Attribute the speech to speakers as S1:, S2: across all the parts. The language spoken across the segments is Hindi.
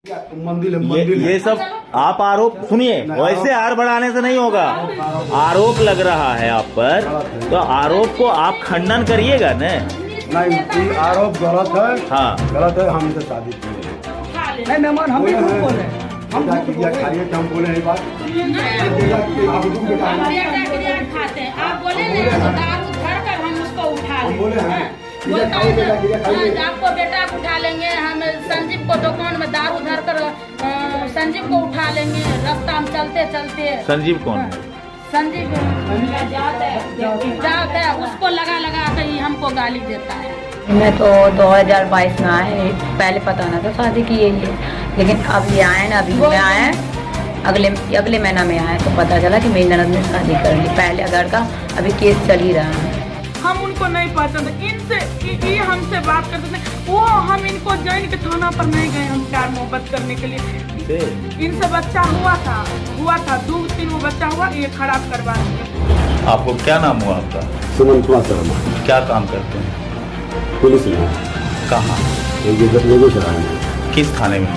S1: ये सब आप आरोप सुनिए, वैसे आर बढ़ाने से नहीं होगा। आरोप लग रहा है आप पर, तो आरोप को आप खंडन करिएगा न।
S2: नहीं, आरोप गलत है।
S1: हाँ
S2: गलत है। हमसे शादी की
S3: नहीं मेहमान हम ही झूठ बोले।
S2: हम खाइए हम बोले ये बात।
S4: खाते हैं आप बोले दारू धर कर हम उसको उठा लेंगे। आपको बेटा को उठा लेंगे, हम संजीव को दुकान में दारू धर कर संजीव को उठा लेंगे। रास्ता में चलते चलते
S1: संजीव कौन है?
S4: संजीव जात है, उसको लगा लगा कर ही हमको गाली देता है।
S5: मैं तो 2022 में आए, पहले पता ना था शादी की ये, लेकिन अब ये आए ना, अभी में आए अगले महीना में आए तो पता चला कि मेरी ननद ने शादी कर ली। पहले अगर का अभी केस चल ही रहा है।
S6: हम उनको नहीं पहचानते, इनसे ये हमसे बात करते थे, वो हम इनको जैन के थाना पर नहीं गए हम प्यार मोहब्बत करने के लिए। इनसे बच्चा हुआ था 2-3 वो बच्चा हुआ, ये खराब करवा दिया।
S1: आपको क्या नाम हुआ आपका?
S2: सुमंत कुमार शर्मा।
S1: क्या काम करते हैं?
S2: पुलिस में।
S1: कहाँ?
S2: बेगूसराय में।
S1: किस थाने में?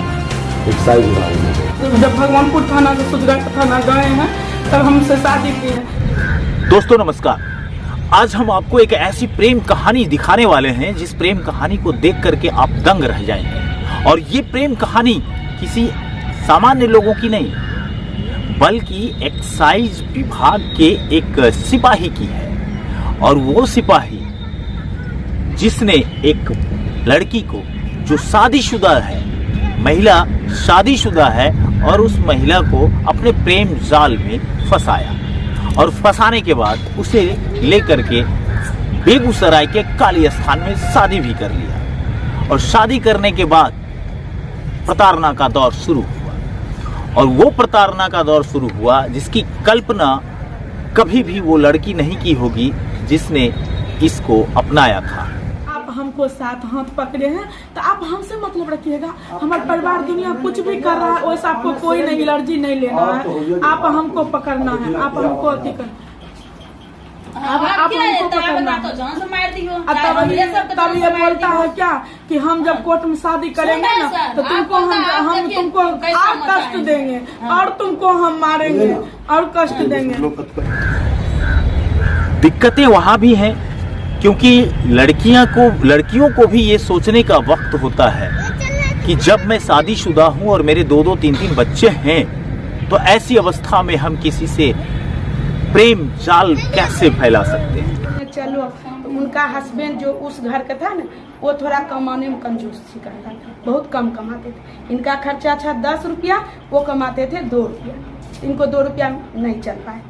S2: एक्साइज विभाग में।
S6: जब भगवानपुर थाना से सुधगढ़ थाना गए हैं तब हमसे शादी की है।
S1: दोस्तों नमस्कार, आज हम आपको एक ऐसी प्रेम कहानी दिखाने वाले हैं जिस प्रेम कहानी को देख करके आप दंग रह जाएंगे। और ये प्रेम कहानी किसी सामान्य लोगों की नहीं, बल्कि एक्साइज विभाग के एक सिपाही की है। और वो सिपाही जिसने एक लड़की को, जो शादीशुदा है, महिला शादीशुदा है, और उस महिला को अपने प्रेम जाल में फंसाया और फंसाने के बाद उसे लेकर के बेगूसराय के काली स्थान में शादी भी कर लिया। और शादी करने के बाद प्रताड़ना का दौर शुरू हुआ। और वो प्रताड़ना का दौर शुरू हुआ जिसकी कल्पना कभी भी वो लड़की नहीं की होगी जिसने इसको अपनाया था।
S6: आप हमको साथ हाथ पकड़े हैं तो आप हमसे मतलब रखिएगा। हमारा परिवार दुनिया कुछ भी कर रहा है, वैसा आपको कोई नहीं एलर्जी नहीं लेना है। आप हमको पकड़ना है, आप हमको अति कर आप हमको पकड़ना है। तब ये बोलता है क्या कि हम जब कोर्ट में शादी करेंगे ना तो हम तुमको और कष्ट देंगे और तुमको हम मारेंगे और कष्ट देंगे।
S1: दिक्कतें वहां भी हैं, क्योंकि लड़कियों को भी ये सोचने का वक्त होता है कि जब मैं शादीशुदा हूं और मेरे 2-2, 3-3 बच्चे हैं, तो ऐसी अवस्था में हम किसी से प्रेम जाल कैसे फैला सकते हैं।
S3: चलो उनका हस्बैंड जो उस घर का था ना, वो थोड़ा कमाने में कंजूसी करता था, बहुत कम कमाते थे। इनका खर्चा था 10 रुपया, वो कमाते थे 2 रुपया। इनको 2 रुपया नहीं चल पाए।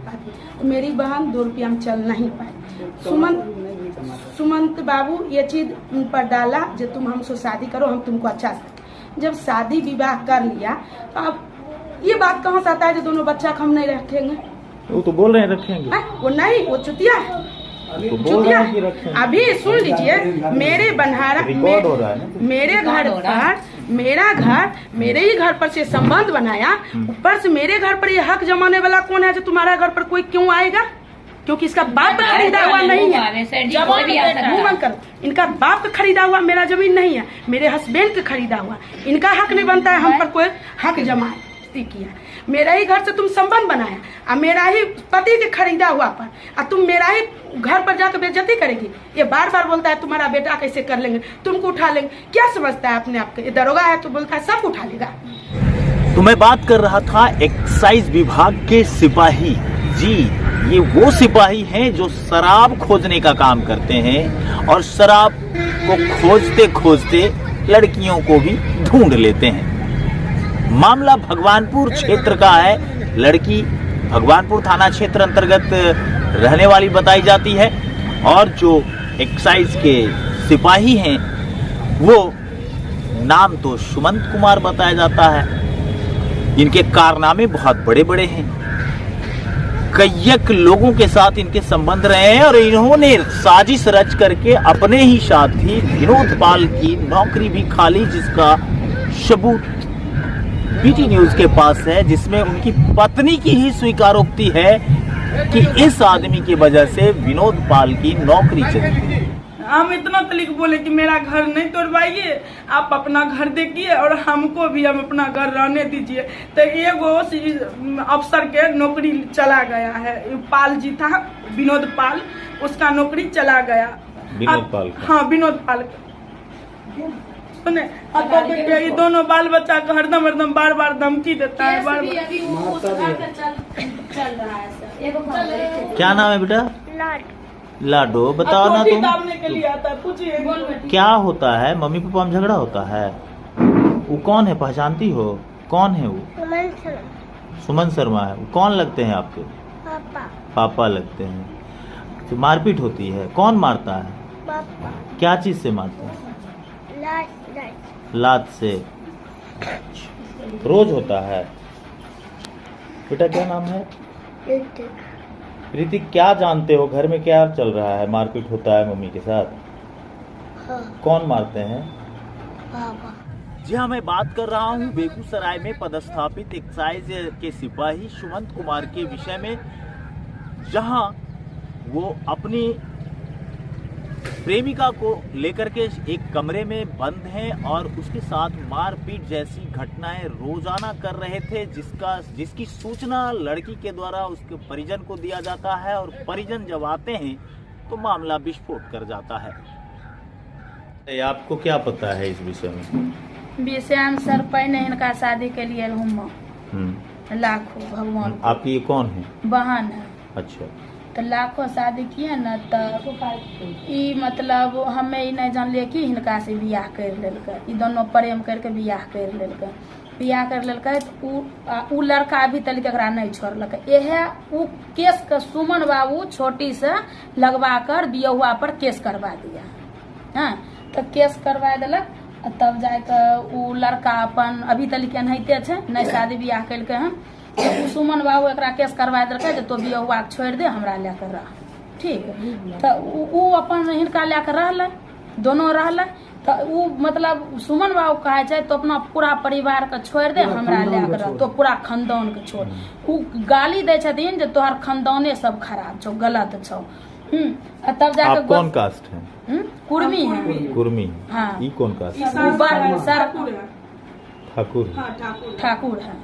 S3: मेरी बहन 2 रुपया में चल नहीं पाए। सुमंत बाबू ये चीज उन पर डाला, जो तुम हमसे शादी करो, हम तुमको अच्छा से। जब शादी विवाह कर लिया तो अब ये बात कहाँ से आता है जो दोनों बच्चा को हम नहीं रखेंगे?
S1: वो तो बोल रहे हैं रखेंगे।
S3: वो नहीं, वो चुतिया है।
S1: तो बोल रहे हैं कि रखेंगे।
S3: अभी सुन लीजिए, मेरे बन्हारा मेरे घर पर मेरे ही घर पर से संबंध बनाया, ऊपर से मेरे घर पर ये हक जमाने वाला कौन है जो तुम्हारा घर पर कोई क्यों आएगा? क्योंकि इसका बाप का खरीदा हुआ नहीं है। मुंह बंद करो। इनका बाप का खरीदा हुआ मेरा जमीन नहीं है, मेरे हस्बैंड का खरीदा हुआ। इनका हक नहीं बनता है हम पर कोई हक जमा किया। मेरा ही घर से तुम संबंध बनाया और मेरा ही पति के खरीदा हुआ पर, और तुम मेरा ही घर पर जाकर बेइज्जती करेगी। ये बार बार बोलता है तुम्हारा बेटा कैसे कर लेंगे, तुमको उठा लेंगे। क्या समझता है अपने आप को? ये दरोगा है तो बोलता है सब उठा लेगा।
S1: तो मैं बात कर रहा था एक्साइज विभाग के सिपाही जी। ये वो सिपाही हैं जो शराब खोजने का काम करते हैं, और शराब को खोजते खोजते लड़कियों को भी ढूंढ लेते हैं। मामला भगवानपुर क्षेत्र का है। लड़की भगवानपुर थाना क्षेत्र अंतर्गत रहने वाली बताई जाती है, और जो एक्साइज के सिपाही हैं वो नाम तो सुमंत कुमार बताया जाता है। इनके कारनामे बहुत बड़े बड़े हैं, कईयक लोगों के साथ इनके संबंध रहे हैं, और इन्होंने साजिश रच करके अपने ही साथी विनोद पाल की नौकरी भी खा ली, जिसका सबूत बीटी न्यूज के पास है, जिसमें उनकी पत्नी की ही स्वीकारोक्ति है कि इस आदमी की वजह से विनोद पाल की नौकरी चली।
S6: हम इतना तरीक बोले कि मेरा घर नहीं तोड़वाइए, आप अपना घर देखिए और हमको भी हम अपना घर रहने दीजिए। तो एगो अफसर के नौकरी चला गया है, पाल जी था, विनोद पाल, उसका नौकरी चला गया।
S1: विनोद पाल का?
S6: हाँ, विनोद पाल का। सुने, अब तो ये दोनों बाल बच्चा को हरदम बार बार धमकी देता है, बार बार।
S4: अभी वो उस घर पे चल रहा है सर। एगो
S1: क्या नाम है बेटा? लाडो। बताओ ना तुम,
S6: दाबने के लिए आता है, पूछिए।
S1: क्या होता है? मम्मी पापा में झगड़ा होता है? वो कौन है, पहचानती हो? कौन है वो? सुमन शर्मा है। वो कौन लगते हैं आपके? पापा लगते हैं। तो मारपीट होती है? कौन मारता है?
S7: पापा।
S1: क्या चीज से मारते हैं? लात से। रोज होता है? बेटा क्या नाम है? ऋतिक। क्या जानते हो घर में क्या चल रहा है? मारपीट होता है मम्मी के साथ?
S7: हाँ।
S1: कौन मारते हैं?
S7: पापा।
S1: जी हाँ, मैं बात कर रहा हूँ बेगूसराय में पदस्थापित एक्साइज के सिपाही सुमंत कुमार के विषय में, जहां वो अपनी प्रेमिका को लेकर के एक कमरे में बंद हैं और उसके साथ मारपीट जैसी घटनाएं रोजाना कर रहे थे, जिसकी सूचना लड़की के द्वारा उसके परिजन को दिया जाता है और परिजन जब आते हैं तो मामला विस्फोट कर जाता है। आपको क्या पता है इस विषय में?
S4: विषय में सर पहले इनका शादी के लिए लाखों भगवान।
S1: आपकी ये कौन है?
S4: बहन है।
S1: अच्छा।
S4: तो लाखों शादी किए न, तो ई मतलब हमें ही नहीं जानलिए कि हिनका से बियाह कर लेलकै। ई दोनों प्रेम करके बियाह कर लेलकै। बियाह कर लेलकै तो उ लड़का अभी तक एकरा नहीं छोड़लकै। यह उ केस के सुमन बाबू छोटी से लगवा कर बियहुआ पर केस करवा दिया। हाँ, तो केस करवा दिलक, तब जाकर उ लड़का अपन अभी तक नहिते छे, नहीं शादी बियाह कैलकै हन। तो सुमन बाबू एकरा केस करवा देलकै जे तो बियहुआ के छोड़ दे, हमरा लेकर रह। ठीक, तो उ अपन हिनका लेकर रहलै, दोनों रहलै। तो उ मतलब सुमन बाबू कहे छै तो अपना पूरा परिवार के छोड़ दे, हमरा लेकर रह, तो पूरा खानदान के छोड़। उ गाली दे छथिन जे तोहर खानदाने सब खराब छौ, गलत छौ। तब जाकर
S1: आप कौन कास्ट है?
S4: कुर्मी है।
S1: कुर्मी?
S4: हाँ।
S1: ई कौन कास्ट? ठाकुर।
S4: ठाकुर है।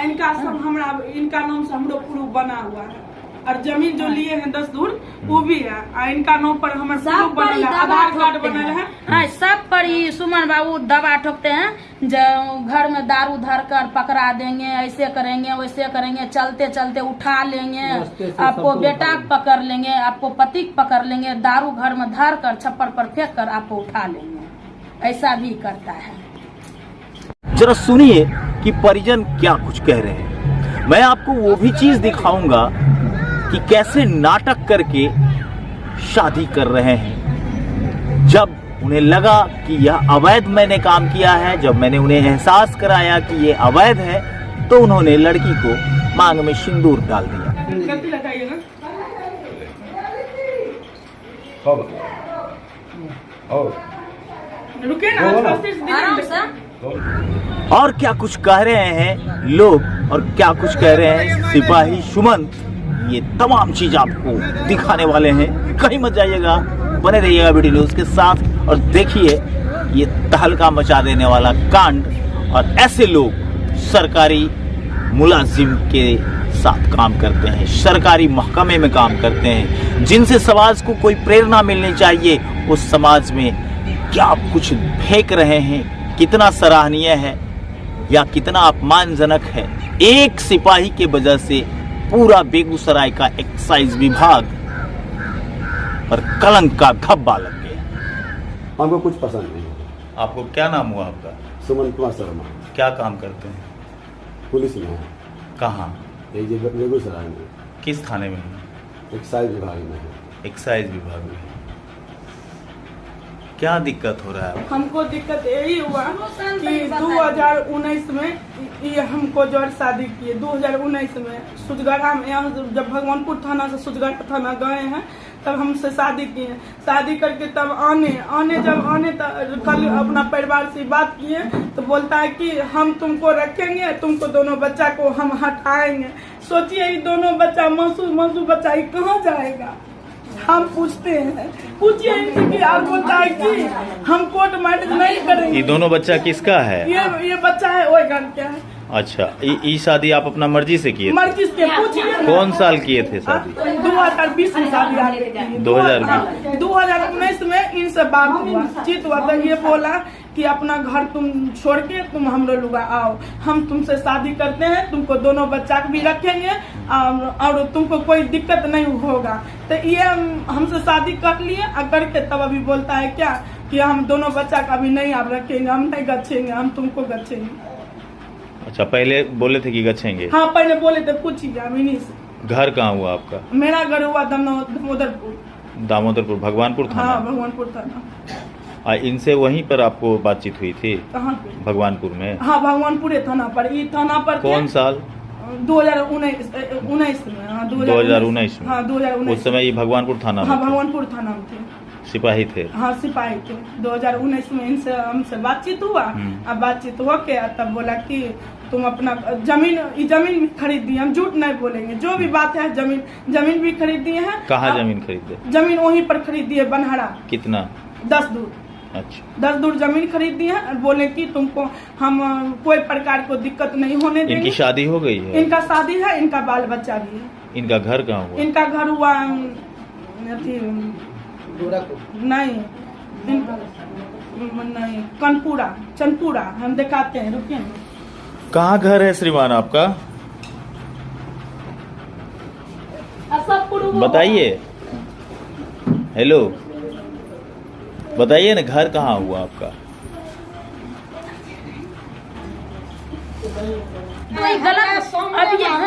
S6: इनका सब हमरा, इनका नाम से हमरो प्रूफ बना हुआ है, और जमीन जो लिए हैं 10 दूर वो भी है, और इनका नाम पर हमारे प्रूफ बनल है, आधार कार्ड बनल है।
S4: हाँ, सब पर ही सुमन बाबू दबा ठोकते हैं जो घर में दारू धर कर पकड़ा देंगे, ऐसे करेंगे वैसे करेंगे, चलते चलते उठा लेंगे, आपको बेटा पकड़ लेंगे, आपको पति पकड़ लेंगे, दारू घर में धर कर छप्पर पर फेंक कर आपको उठा लेंगे, ऐसा भी करता है।
S1: जरा सुनिए कि परिजन क्या कुछ कह रहे हैं। मैं आपको वो भी चीज दिखाऊंगा कि कैसे नाटक करके शादी कर रहे हैं। जब उन्हें लगा कि यह अवैध मैंने काम किया है, जब मैंने उन्हें एहसास कराया कि ये अवैध है, तो उन्होंने लड़की को मांग में सिंदूर डाल दिया।
S6: रुके ना,
S4: आराम से।
S1: और क्या कुछ कह रहे हैं लोग और क्या कुछ कह रहे हैं सिपाही सुमंत, ये तमाम चीज आपको दिखाने वाले हैं। कहीं मत जाइएगा, बने रहिएगा वीडियो न्यूज के साथ और देखिए ये तहलका मचा देने वाला कांड। और ऐसे लोग सरकारी मुलाजिम के साथ काम करते हैं, सरकारी महकमे में काम करते हैं, जिनसे समाज को कोई प्रेरणा मिलनी चाहिए। उस समाज में क्या कुछ फेंक रहे हैं, कितना सराहनीय है या कितना अपमानजनक है। एक सिपाही के वजह से पूरा बेगूसराय का एक्साइज विभाग पर कलंक का धब्बा लग गया।
S2: हमको कुछ पसंद नहीं।
S1: आपको क्या नाम हुआ आपका?
S2: सुमन कुमार शर्मा।
S1: क्या काम करते हैं?
S2: पुलिस में है।
S1: कहाँ?
S2: बेगूसराय में।
S1: किस थाने में?
S2: एक्साइज विभाग में है।
S1: एक्साइज विभाग में। क्या दिक्कत हो रहा है?
S6: हमको दिक्कत यही हुआ कि 2019 में ये हमको जो शादी किए 2019 में सुजगढ़ा में, यहाँ जब भगवानपुर थाना से सुजगढ़ा थाना गए हैं तब हमसे शादी किए। शादी करके तब जब आने कल अपना परिवार से बात किए तो बोलता है कि हम तुमको रखेंगे, तुमको दोनों बच्चा को हम हटाएंगे। सोचिए ये दोनों बच्चा मासूम बच्चा ये कहाँ जाएगा? हम पूछते हैं, पूछिए इनसे कि आप बोलता है कि हम कोर्ट मैरिज नहीं करेंगे।
S1: ये दोनों बच्चा किसका है?
S6: ये बच्चा है वो घर क्या है।
S1: अच्छा, ये शादी आप अपना मर्जी से किए थे?
S6: मर्जी से पूछिए ना।
S1: कौन साल किए थे शादी?
S6: 2020 में शादी आ गई थी। 2019 में इनसे बात हुआ, चित हुआ तो ये बोला कि अपना घर तुम छोड़ के तुम हम लोग आओ, हम तुमसे शादी करते हैं, तुमको दोनों बच्चा भी रखेंगे और तुमको कोई दिक्कत नहीं होगा। तो ये हमसे शादी कर लिए और करके तब अभी बोलता है क्या कि हम दोनों बच्चा का भी नहीं आप रखेंगे, हम नहीं गच्छेंगे, हम तुमको गच्छेंगे।
S1: अच्छा, पहले बोले थे कि गच्छेंगे?
S6: हाँ पहले बोले थे, पूछिए हम इन्हीं से।
S1: घर कहाँ हुआ आपका?
S6: मेरा घर हुआ दामोदरपुर।
S1: दामोदरपुर, भगवानपुर थाना?
S6: हाँ भगवानपुर थाना।
S1: इनसे वहीं पर आपको बातचीत हुई थी?
S6: कहाँ पे?
S1: भगवानपुर में?
S6: हाँ भगवानपुर थाना पर। ये थाना पर
S1: कौन साल?
S6: 2019 में। हाँ
S1: 2019 में?
S6: हाँ 2019।
S1: उस समय ये भगवानपुर थाना में
S6: हाँ
S1: थे?
S6: भगवानपुर थाना में थे,
S1: सिपाही थे?
S6: हाँ सिपाही थे। 2019 में इनसे हमसे बातचीत हुआ। अब बातचीत हो के तब बोला कि तुम अपना जमीन भी खरीद दी। हम झूठ नहीं बोलेंगे, जो भी बात है जमीन भी खरीद दिए हैं।
S1: कहाँ जमीन खरीदे?
S6: जमीन वहीं पर खरीद दिए, बनहरा।
S1: कितना?
S6: 10 दूर।
S1: अच्छा,
S6: 10 दूर जमीन खरीद दी है। बोले कि तुमको हम कोई प्रकार को दिक्कत नहीं होने देंगे।
S1: इनकी शादी हो गई है?
S6: इनका शादी है, इनका बाल बच्चा भी है।
S1: इनका घर कहाँ हुआ?
S6: इनका घर हुआ नहीं कनपुरा चनपुरा। हम दिखाते हैं, रुकिए ना।
S1: कहाँ घर है श्रीमान आपका? बताइए। हेलो, बताइए ना, घर कहाँ हुआ आपका?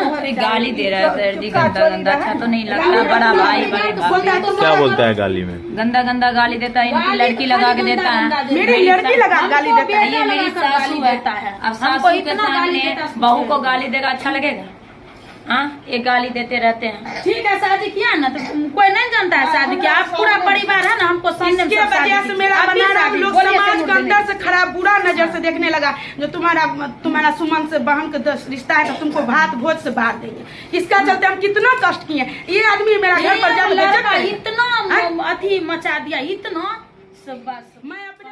S5: अभी गाली दे रहा है सर जी, गंदा गंदा। अच्छा तो नहीं लगता, बड़ा भाई बड़े बाप।
S1: क्या बोलता है गाली में?
S5: गंदा गंदा गाली देता है, इनकी लड़की लगा के देता है।
S3: मेरी लड़की लगा गाली देता है।
S5: ये मेरी सासू है। अब सासू के सामने बहू को गाली देगा अच्छा लगेगा? हाँ, ये गाली देते रहते हैं।
S4: ठीक है, शादी किया ना तो कोई नहीं जानता है शादी किया। आप पूरा परिवार है ना, हमको सामने
S3: इसके वजह से मेरा बनारा लोग समाज के अंदर से खराब बुरा नजर से देखने लगा। जो तुम्हारा सुमन से बहन का रिश्ता है तो तुमको भात भोज से बाहर देंगे। इसका चलते हम कितना कष्ट किए। ये आदमी मेरा घर पर जब
S4: इतना अथी मचा दिया, इतना सब बात।
S3: मैं अपने